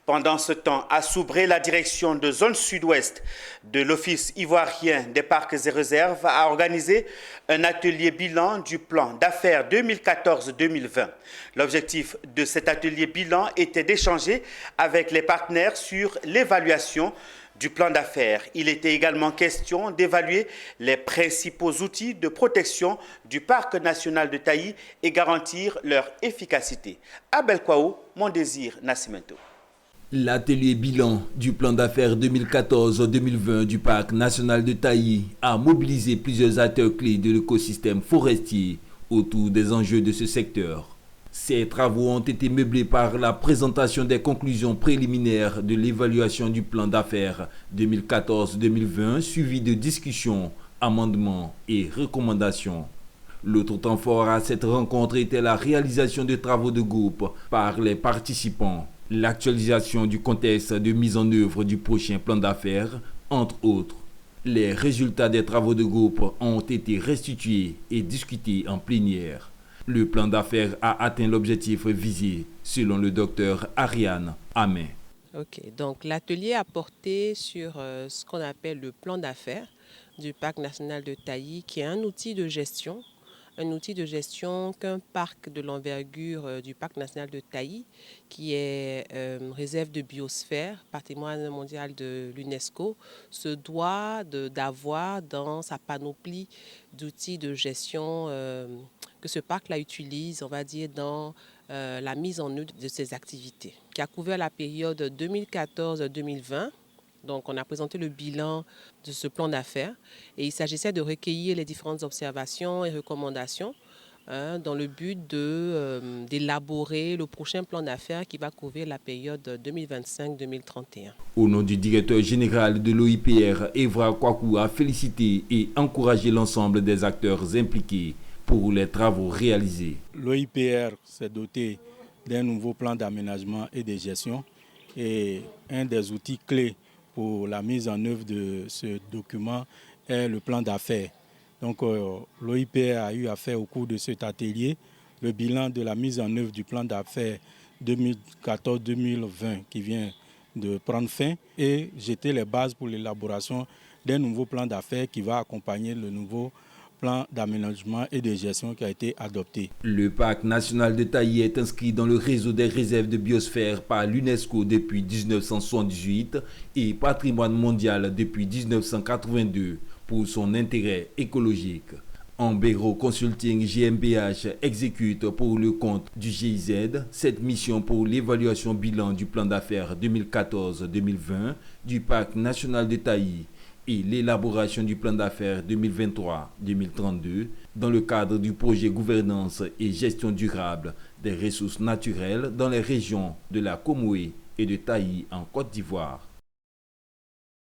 Pendant ce temps, à Soubré, la direction de zone sud-ouest de l'Office ivoirien des parcs et réserves a organisé un atelier bilan du plan d'affaires 2014-2020. L'objectif de cet atelier bilan était d'échanger avec les partenaires sur l'évaluation du plan d'affaires. Il était également question d'évaluer les principaux outils de protection du parc national de Taï et garantir leur efficacité. Abel Kwaou, Mon Désir Nascimento. L'atelier bilan du plan d'affaires 2014-2020 du parc national de Taï a mobilisé plusieurs acteurs clés de l'écosystème forestier autour des enjeux de ce secteur. Ces travaux ont été meublés par la présentation des conclusions préliminaires de l'évaluation du plan d'affaires 2014-2020 suivi de discussions, amendements et recommandations. L'autre temps fort à cette rencontre était la réalisation de travaux de groupe par les participants, l'actualisation du contexte de mise en œuvre du prochain plan d'affaires, entre autres. Les résultats des travaux de groupe ont été restitués et discutés en plénière. Le plan d'affaires a atteint l'objectif visé, selon le docteur Ariane Amin. Ok, donc l'atelier a porté sur ce qu'on appelle le plan d'affaires du parc national de Taï, qui est un outil de gestion qu'un parc de l'envergure du parc national de Taï, qui est réserve de biosphère, patrimoine mondial de l'UNESCO, se doit d'avoir dans sa panoplie d'outils de gestion que ce parc-là utilise, on va dire, dans la mise en œuvre de ses activités, qui a couvert la période 2014-2020. Donc, on a présenté le bilan de ce plan d'affaires et il s'agissait de recueillir les différentes observations et recommandations dans le but d'élaborer le prochain plan d'affaires qui va couvrir la période 2025-2031. Au nom du directeur général de l'OIPR, Evra Kwaku a félicité et encouragé l'ensemble des acteurs impliqués pour les travaux réalisés. L'OIPR s'est doté d'un nouveau plan d'aménagement et de gestion et un des outils clés pour la mise en œuvre de ce document est le plan d'affaires. Donc l'OIPR a eu à faire au cours de cet atelier le bilan de la mise en œuvre du plan d'affaires 2014-2020 qui vient de prendre fin et jeter les bases pour l'élaboration d'un nouveau plan d'affaires qui va accompagner le nouveau plan d'aménagement et de gestion qui a été adopté. Le parc national de Taï est inscrit dans le réseau des réserves de biosphère par l'UNESCO depuis 1978 et patrimoine mondial depuis 1982 pour son intérêt écologique. Ambero Consulting GmbH exécute pour le compte du GIZ cette mission pour l'évaluation bilan du plan d'affaires 2014-2020 du parc national de Taï et l'élaboration du plan d'affaires 2023-2032 dans le cadre du projet gouvernance et gestion durable des ressources naturelles dans les régions de la Comoé et de Taï en Côte d'Ivoire.